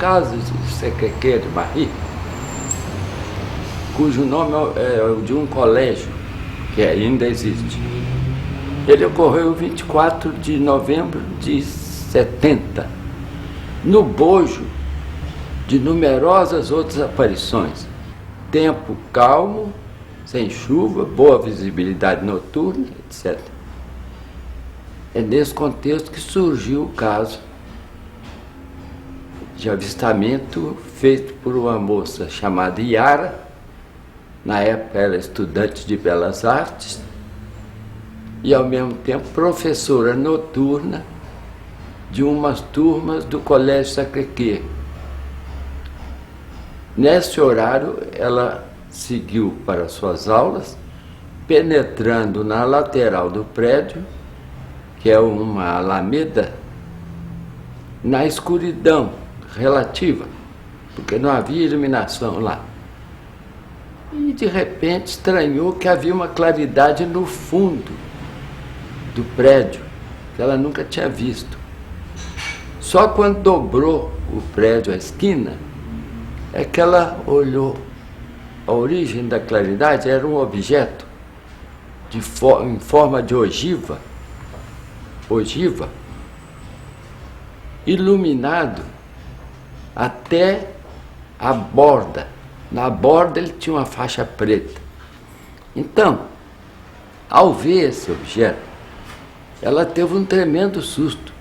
caso de Secrequê de Marie, cujo nome é o de um colégio, que ainda existe. Ele ocorreu 24 de novembro de 70, no bojo de numerosas outras aparições. Tempo calmo, sem chuva, boa visibilidade noturna, etc. É nesse contexto que surgiu o caso de avistamento feito por uma moça chamada Yara. Na época era estudante de Belas Artes e ao mesmo tempo professora noturna de umas turmas do Colégio Sacré-Cœur. Nesse horário ela seguiu para suas aulas, penetrando na lateral do prédio, que é uma alameda, na escuridão relativa, porque não havia iluminação lá. E de repente estranhou que havia uma claridade no fundo do prédio, que ela nunca tinha visto. Só quando dobrou o prédio à esquina, é que ela olhou. A origem da claridade era um objeto em forma de ogiva, iluminado até a borda. Na borda ele tinha uma faixa preta. Então, ao ver esse objeto, ela teve um tremendo susto,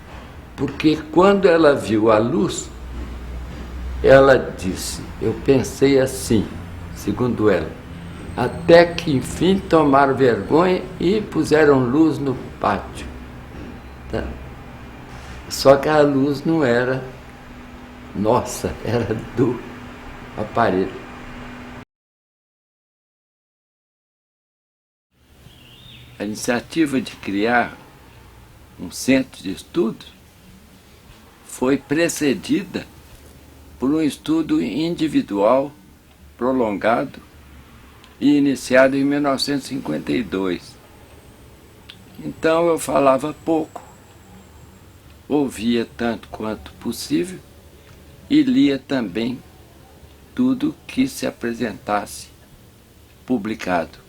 porque quando ela viu a luz, ela disse: eu pensei assim, segundo ela, até que enfim tomaram vergonha e puseram luz no pátio. Tá? Só que a luz não era nossa, era do aparelho. A iniciativa de criar um centro de estudo foi precedida por um estudo individual prolongado e iniciado em 1952. Então eu falava pouco, ouvia tanto quanto possível e lia também tudo que se apresentasse publicado.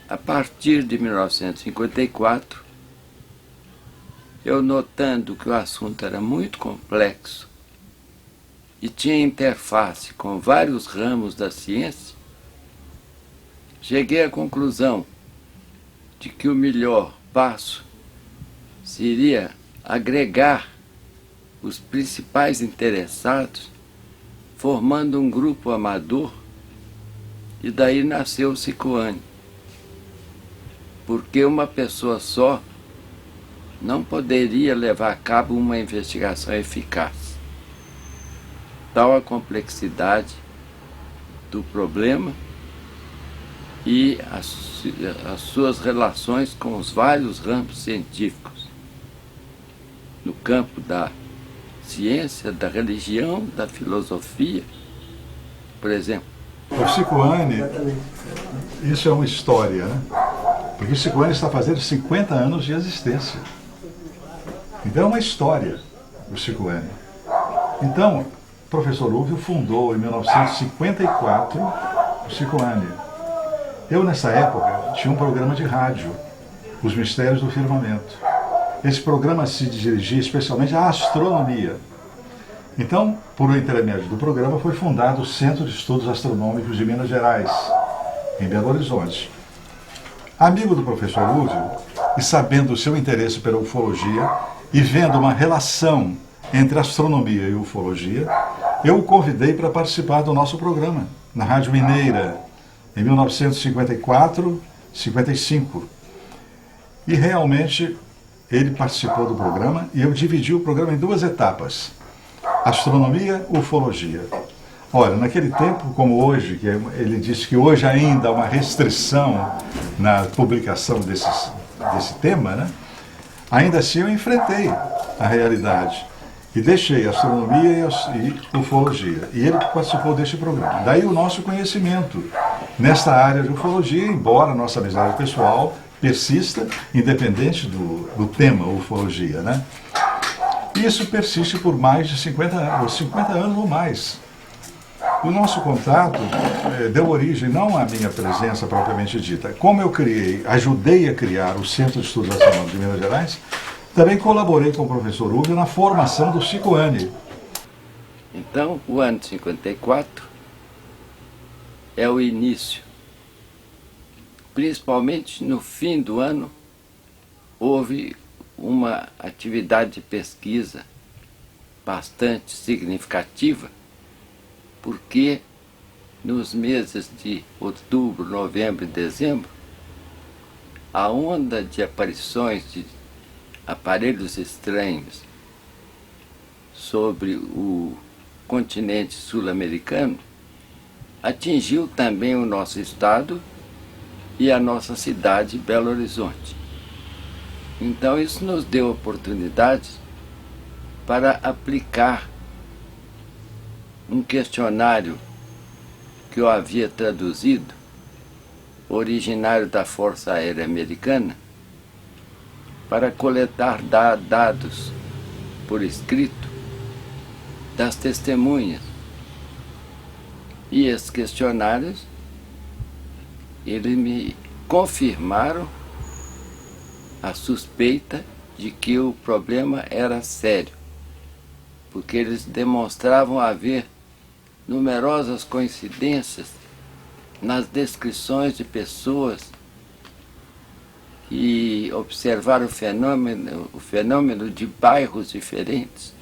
A partir de 1954, eu notando que o assunto era muito complexo e tinha interface com vários ramos da ciência, cheguei à conclusão de que o melhor passo seria agregar os principais interessados, formando um grupo amador, e daí nasceu o Cicoane. Porque uma pessoa só não poderia levar a cabo uma investigação eficaz. Tal a complexidade do problema e as suas relações com os vários ramos científicos, no campo da ciência, da religião, da filosofia, por exemplo. O Cicoane, isso é uma história, né? Porque o Cicoane está fazendo 50 anos de existência. Então é uma história, o Cicoane. Então, o professor Lúvio fundou em 1954 o Cicoane. Eu, nessa época, tinha um programa de rádio, Os Mistérios do Firmamento. Esse programa se dirigia especialmente à astronomia. Então, por intermédio do programa, foi fundado o Centro de Estudos Astronômicos de Minas Gerais, em Belo Horizonte. Amigo do professor Lúvio, e sabendo o seu interesse pela ufologia, e vendo uma relação entre astronomia e ufologia, eu o convidei para participar do nosso programa, na Rádio Mineira, em 1954, 55. E realmente ele participou do programa e eu dividi o programa em duas etapas: astronomia e ufologia. Olha, naquele tempo, como hoje, que ele disse que hoje ainda há uma restrição na publicação desse tema, né? Ainda assim eu enfrentei a realidade e deixei astronomia e ufologia. E ele participou deste programa. Daí o nosso conhecimento nesta área de ufologia, embora a nossa amizade pessoal persista, independente do tema ufologia, né? E isso persiste por mais de 50 anos ou mais. O nosso contato deu origem não à minha presença propriamente dita. Como eu ajudei a criar o Centro de Estudos Astronômicos de Minas Gerais, também colaborei com o professor Rubio na formação do Cicoane. Então, o ano de 54 é o início. Principalmente no fim do ano, houve uma atividade de pesquisa bastante significativa, porque nos meses de outubro, novembro e dezembro, a onda de aparições de aparelhos estranhos sobre o continente sul-americano atingiu também o nosso estado e a nossa cidade, Belo Horizonte. Então isso nos deu oportunidades para aplicar um questionário que eu havia traduzido, originário da Força Aérea Americana, para coletar dados por escrito das testemunhas. E esses questionários, eles me confirmaram a suspeita de que o problema era sério, porque eles demonstravam haver numerosas coincidências nas descrições de pessoas que observaram o fenômeno de bairros diferentes,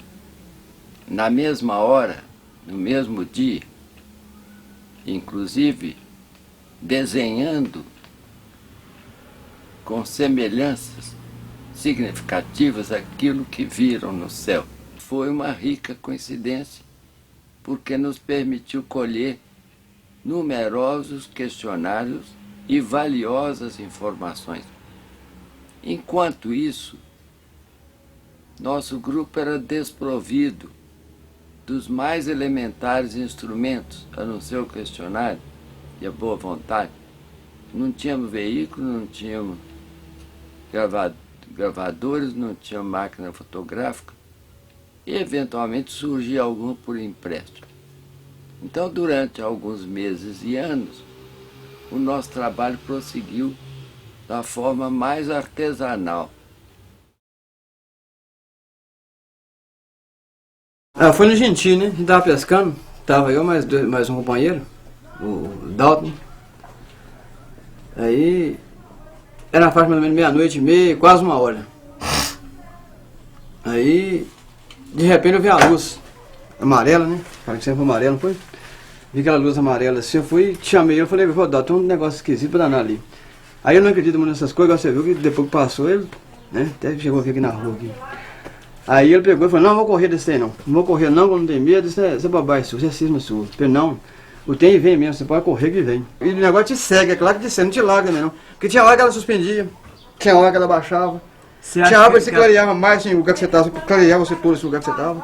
na mesma hora, no mesmo dia, inclusive desenhando com semelhanças significativas aquilo que viram no céu. Foi uma rica coincidência, porque nos permitiu colher numerosos questionários e valiosas informações. Enquanto isso, nosso grupo era desprovido dos mais elementares instrumentos, a não ser o questionário e a boa vontade. Não tínhamos veículo, não tínhamos gravadores, não tínhamos máquina fotográfica, e eventualmente surgia algum por empréstimo. Então, durante alguns meses e anos, o nosso trabalho prosseguiu da forma mais artesanal. Foi no Gentil, né? A gente tava pescando, tava eu mais um companheiro, o Dalton. Aí era na faixa mais ou menos meia-noite e meia, quase uma hora. Aí, de repente eu vi a luz amarela, né? Cara que sempre foi amarelo, não foi? Vi aquela luz amarela assim, eu fui, chamei ele, falei, pô, Dalton, tem um negócio esquisito pra danar ali. Aí eu não acredito muito nessas coisas, você viu que depois que passou ele, né? Até chegou aqui na rua aqui. Aí ele pegou e falou, não vou correr desse aí não. Não vou correr não, quando não tem medo, isso é bobagem sua, isso é cisma sua. Eu falei, não, o tem e vem mesmo, você pode correr que vem. E o negócio te segue, é claro que te segue, não te larga né não. Porque tinha hora que ela suspendia, tinha hora que ela baixava. Tinha hora que você clareava mais assim, o lugar que você estava, você clareava você todo esse lugar que você estava.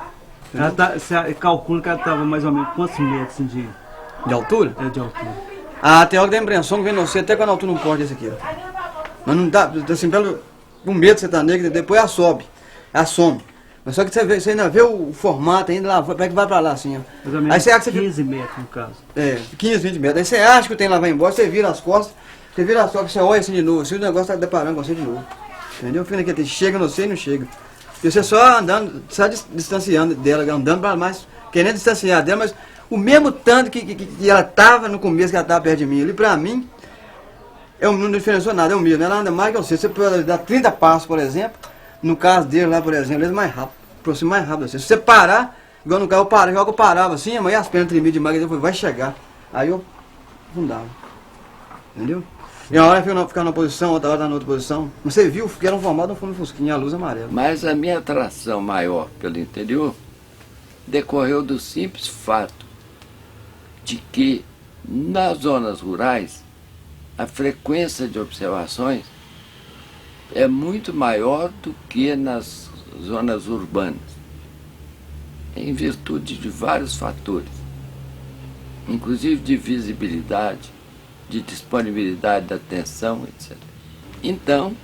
Você calcula que ela estava mais ou menos quantos metros assim, de altura? É, de altura. Tem hora que dá a impressão que vem você até quando a altura não pode esse aqui, ó. Mas não dá, assim, pelo medo você tá nele, depois ela sobe, ela some. Mas só que você ainda vê o formato, ainda lá, vai pra lá assim, ó. Mais ou menos aí você acha que 15 metros no caso. 15, 20 metros. Aí você acha que o trem lá vai embora, você vira as costas, você olha assim de novo, assim o negócio tá deparando com você de novo. Entendeu? Fica naquele, chega no você e não chega. E você só andando, só distanciando dela, andando pra mais, querendo distanciar dela, mas o mesmo tanto que ela tava no começo, que ela tava perto de mim ali, pra mim, não diferenciou nada, é o mesmo. Ela anda mais que você pode dar 30 passos, por exemplo. No caso dele lá, por exemplo, ele é mais rápido, aproxima mais rápido assim. Se você parar, igual no carro eu parava assim, amanhã as pernas tremiam demais, eu falei, vai chegar. Aí eu afundava. Entendeu? E uma hora eu ficava numa posição, outra hora na outra posição. Você viu que era um formado um fundo fusquinha, a luz amarela. Mas a minha atração maior pelo interior decorreu do simples fato de que nas zonas rurais a frequência de observações é muito maior do que nas zonas urbanas, em virtude de vários fatores, inclusive de visibilidade, de disponibilidade da atenção, etc. Então,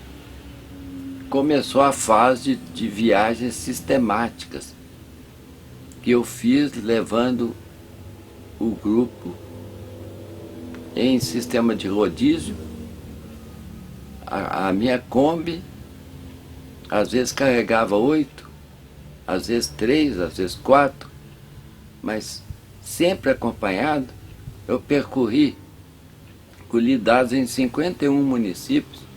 começou a fase de viagens sistemáticas que eu fiz levando o grupo em sistema de rodízio. A minha Kombi às vezes carregava 8, às vezes 3, às vezes 4, mas sempre acompanhado. Eu percorri, colhi dados em 51 municípios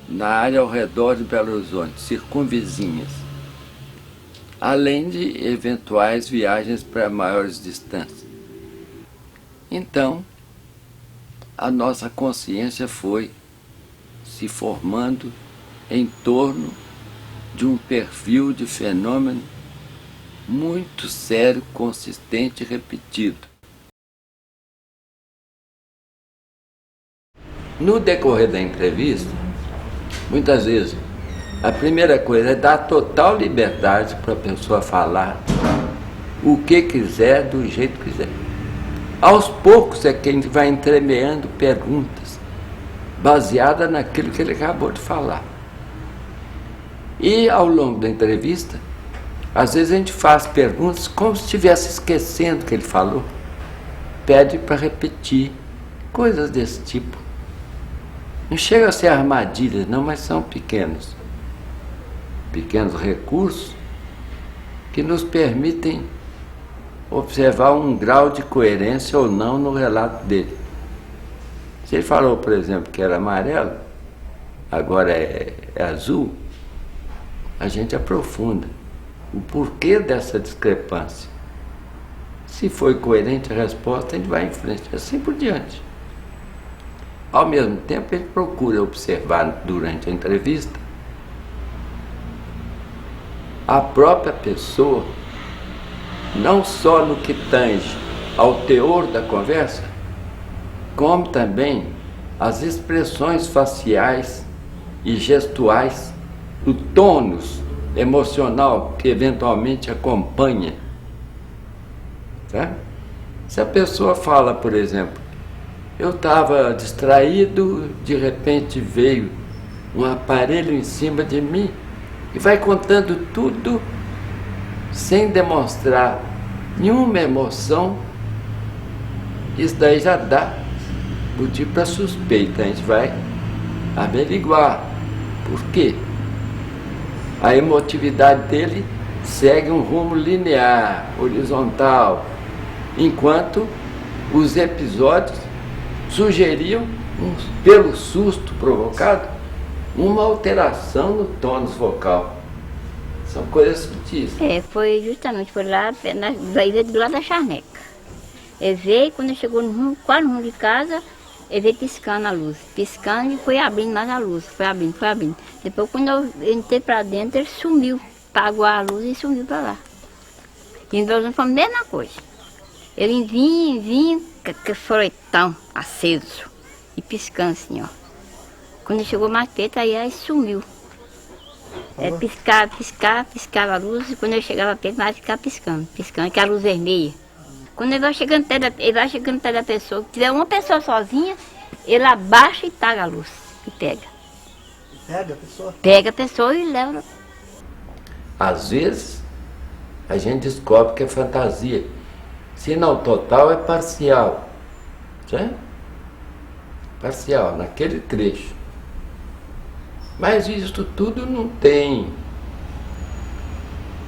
na área ao redor de Belo Horizonte, circunvizinhas, além de eventuais viagens para maiores distâncias. Então, a nossa consciência foi se formando em torno de um perfil de fenômeno muito sério, consistente e repetido. No decorrer da entrevista, muitas vezes, a primeira coisa é dar total liberdade para a pessoa falar o que quiser, do jeito que quiser. Aos poucos é que a gente vai entremeando perguntas baseadas naquilo que ele acabou de falar. E ao longo da entrevista, às vezes a gente faz perguntas como se estivesse esquecendo o que ele falou. Pede para repetir, coisas desse tipo. Não chega a ser armadilhas, não, mas são pequenos recursos que nos permitem observar um grau de coerência ou não no relato dele. Se ele falou, por exemplo, que era amarelo, agora é azul, a gente aprofunda o porquê dessa discrepância. Se foi coerente a resposta, a gente vai em frente, assim por diante. Ao mesmo tempo, ele procura observar durante a entrevista a própria pessoa, não só no que tange ao teor da conversa, como também as expressões faciais e gestuais, o tônus emocional que eventualmente acompanha. Tá? Se a pessoa fala, por exemplo, eu estava distraído, de repente veio um aparelho em cima de mim, e vai contando tudo sem demonstrar nenhuma emoção, isso daí já dá motivo para suspeita. A gente vai averiguar por quê. A emotividade dele segue um rumo linear, horizontal, enquanto os episódios sugeriam, pelo susto provocado, uma alteração no tônus vocal. São coisas sutis. Foi lá na ilha do lado da Charneca. Ele veio, quando chegou no rumo, quase no rumo de casa, ele veio piscando a luz. Piscando e foi abrindo mais a luz. Foi abrindo, foi abrindo. Depois, quando eu entrei para dentro, ele sumiu. Apagou a luz e sumiu para lá. E em Belo Horizonte foi a mesma coisa. Ele vinha, que floretão aceso. E piscando assim, ó. Quando ele chegou mais perto, aí sumiu. Piscava a luz, e quando ele chegava perto, mais ficava piscando, que é a luz vermelha. Quando ele vai chegando perto da pessoa, se tiver uma pessoa sozinha, ele abaixa e taga a luz, e pega. Pega a pessoa? Pega a pessoa e leva. Às vezes, a gente descobre que é fantasia. Se não total, é parcial. Certo? Parcial, naquele trecho. Mas isso tudo não tem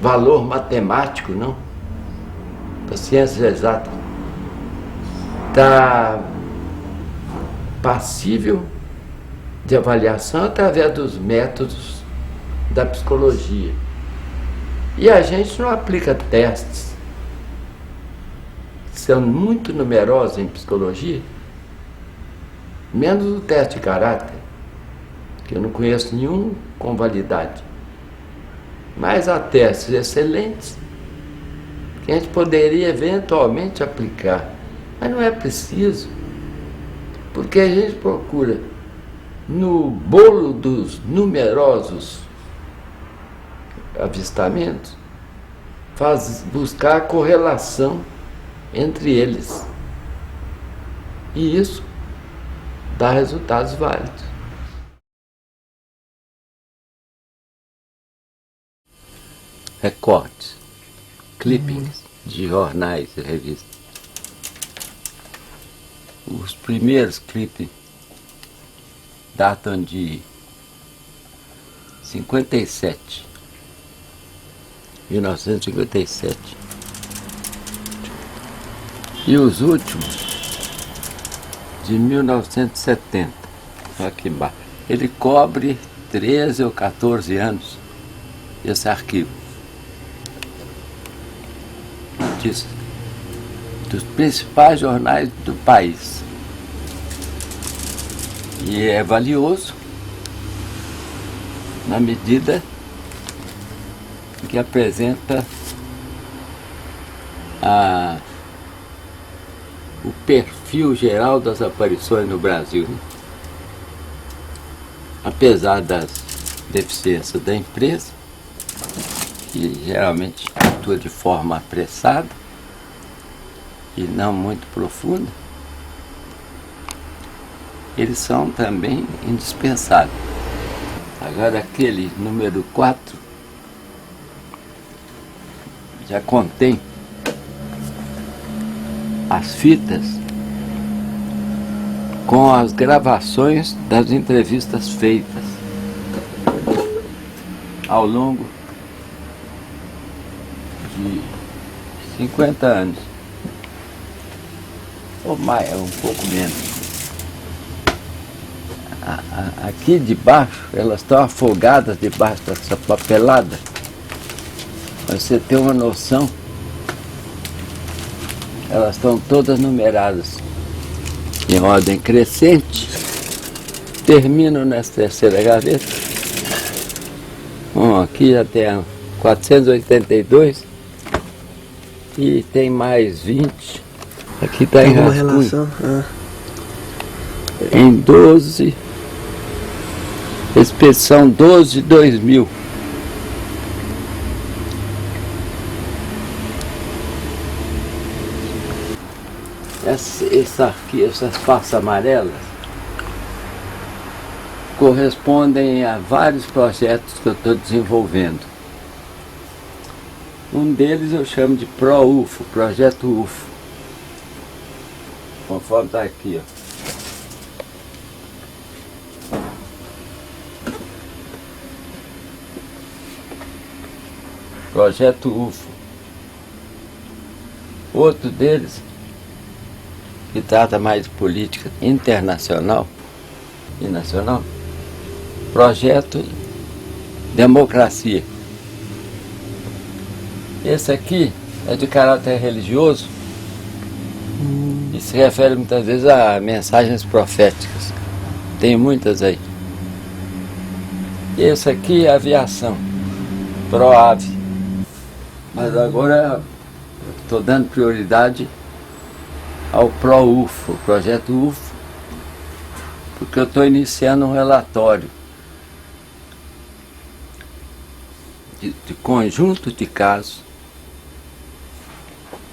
valor matemático, não. A ciência exata está passível de avaliação através dos métodos da psicologia. E a gente não aplica testes. São muito numerosos em psicologia, menos o teste de caráter, que eu não conheço nenhum com validade. Mas há testes excelentes que a gente poderia eventualmente aplicar. Mas não é preciso, porque a gente procura, no bolo dos numerosos avistamentos, buscar a correlação entre eles. E isso dá resultados válidos. recortes, clippings de jornais e revistas. Os primeiros clippings datam de 1957. E os últimos de 1970. Aqui embaixo. Ele cobre 13 ou 14 anos esse arquivo. Dos principais jornais do país. E é valioso na medida que apresenta o perfil geral das aparições no Brasil, né? Apesar das deficiências da empresa, que geralmente atua de forma apressada e não muito profunda, eles são também indispensáveis. Agora aquele número 4 já contém as fitas com as gravações das entrevistas feitas ao longo de 50 anos, ou mais, um pouco menos. Aqui debaixo, elas estão afogadas debaixo dessa papelada, para você ter uma noção. Elas estão todas numeradas em ordem crescente. Termino nessa terceira gaveta. Bom, aqui já tem 482 e tem mais 20. Aqui está em rascunho. Em 12, expedição 12/2000. Essas faces amarelas correspondem a vários projetos que eu estou desenvolvendo. Um deles eu chamo de ProUFO, Projeto UFO, conforme está aqui, ó. Projeto UFO. Outro deles, que trata mais de política internacional e nacional, Projeto Democracia. Esse aqui é de caráter religioso e se refere muitas vezes a mensagens proféticas. Tem muitas aí. Esse aqui é aviação, ProAve. Mas agora estou dando prioridade ao ProUFO, Projeto UFO, porque eu estou iniciando um relatório de conjunto de casos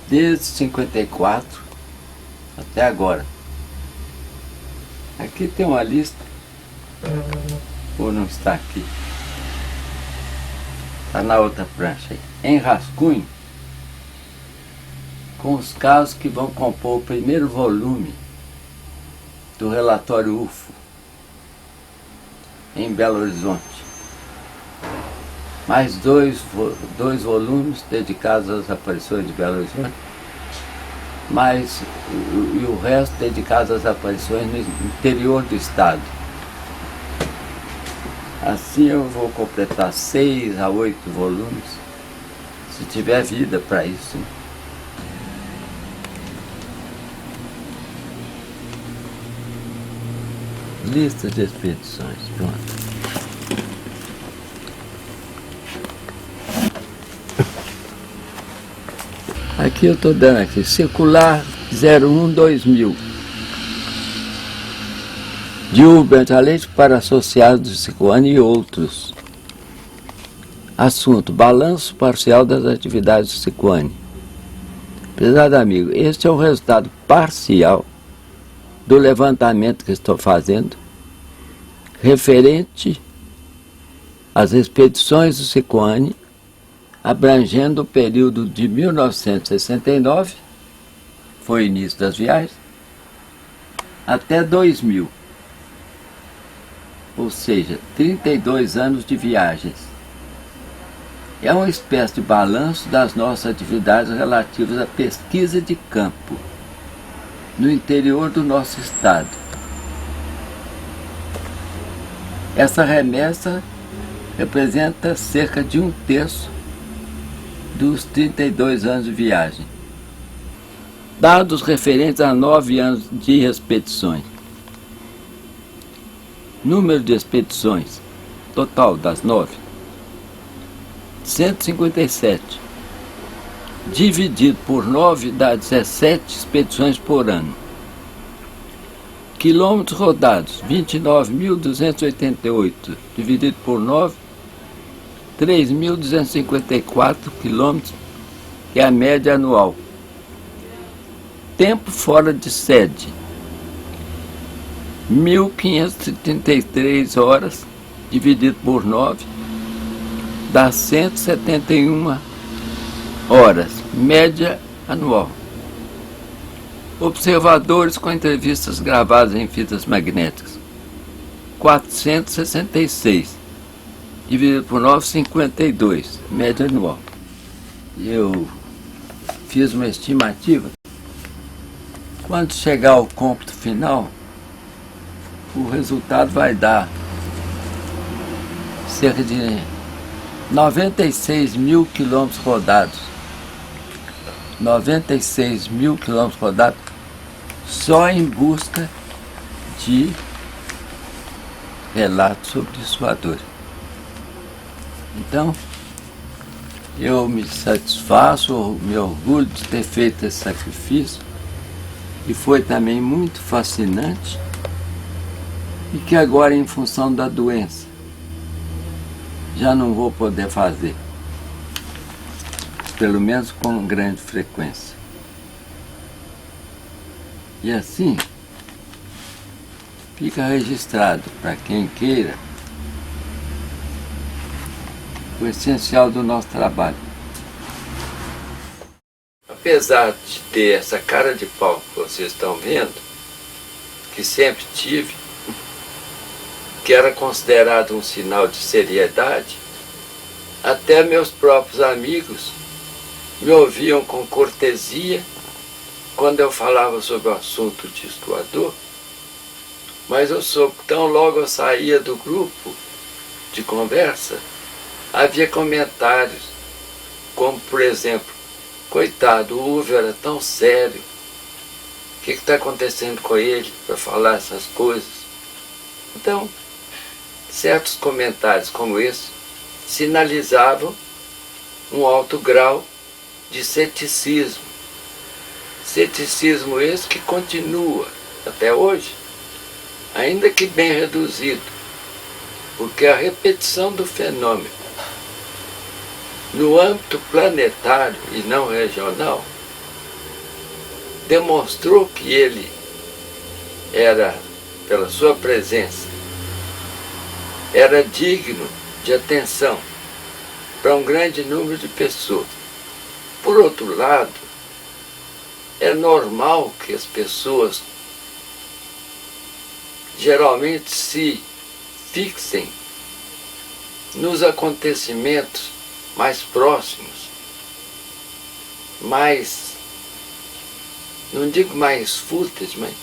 desde 54 até agora. Aqui tem uma lista, ou não está aqui? Está na outra prancha aí. Em rascunho, com os casos que vão compor o primeiro volume do relatório UFO em Belo Horizonte. Mais dois volumes dedicados às aparições de Belo Horizonte, e o resto dedicado às aparições no interior do estado. Assim eu vou completar 6 a 8 volumes, se tiver vida para isso. Lista de expedições, pronto. Aqui eu estou dando aqui, circular 01/2000. De Rubens Aleixo para associados de Sicuani e outros. Assunto: balanço parcial das atividades do Sicuani. Prezado amigo, este é o resultado parcial do levantamento que estou fazendo referente às expedições do Sicuani abrangendo o período de 1969, foi o início das viagens, até 2000. Ou seja, 32 anos de viagens. É uma espécie de balanço das nossas atividades relativas à pesquisa de campo no interior do nosso estado. Essa remessa representa cerca de 1/3 dos 32 anos de viagem. Dados referentes a 9 anos de expedições. Número de expedições total das 9, 157. Dividido por 9 dá 17 expedições por ano. Quilômetros rodados, 29.288, dividido por 9, 3.254 quilômetros, que é a média anual. Tempo fora de sede, 1.533 horas, dividido por 9, dá 171 horas, média anual. Observadores com entrevistas gravadas em fitas magnéticas, 466, dividido por 9, 52, média anual. Eu fiz uma estimativa. Quando chegar ao cômputo final, o resultado vai dar cerca de 96 mil quilômetros rodados. 96 mil quilômetros rodados só em busca de relatos sobre os voadores. Então, eu me satisfaço, me orgulho de ter feito esse sacrifício, e foi também muito fascinante, e que agora, em função da doença, já não vou poder fazer, pelo menos com grande frequência. E assim, fica registrado para quem queira o essencial do nosso trabalho. Apesar de ter essa cara de pau que vocês estão vendo, que sempre tive, que era considerado um sinal de seriedade, até meus próprios amigos me ouviam com cortesia quando eu falava sobre o assunto de voador, mas eu soube que tão logo eu saía do grupo de conversa, havia comentários, como por exemplo, coitado, o Uwe era tão sério, o que está acontecendo com ele para falar essas coisas? Então, certos comentários como esse sinalizavam um alto grau de ceticismo. Ceticismo esse que continua até hoje, ainda que bem reduzido, porque a repetição do fenômeno no âmbito planetário e não regional demonstrou que ele era, pela sua presença, era digno de atenção para um grande número de pessoas. Por outro lado, é normal que as pessoas geralmente se fixem nos acontecimentos mais próximos, mais, não digo mais fúteis, mas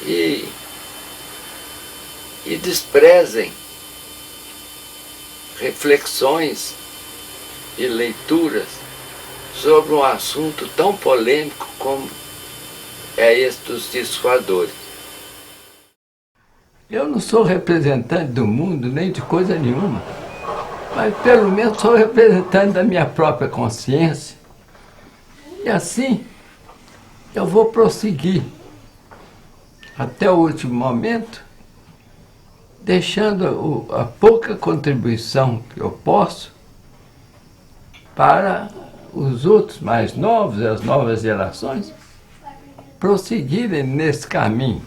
e desprezem reflexões e leituras sobre um assunto tão polêmico como é esse dos discos voadores. Eu não sou representante do mundo, nem de coisa nenhuma, mas pelo menos sou representante da minha própria consciência. E assim, eu vou prosseguir até o último momento, deixando a pouca contribuição que eu posso para os outros mais novos, as novas gerações, prosseguirem nesse caminho.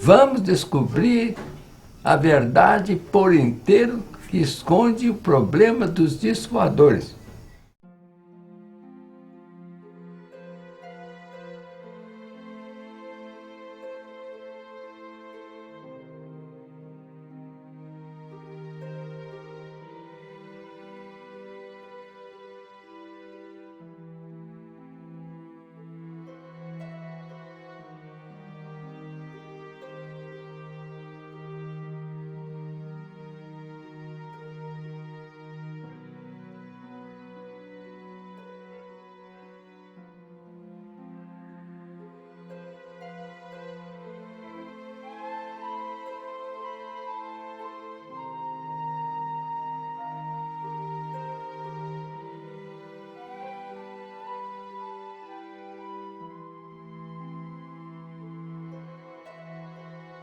Vamos descobrir a verdade por inteiro que esconde o problema dos discos voadores.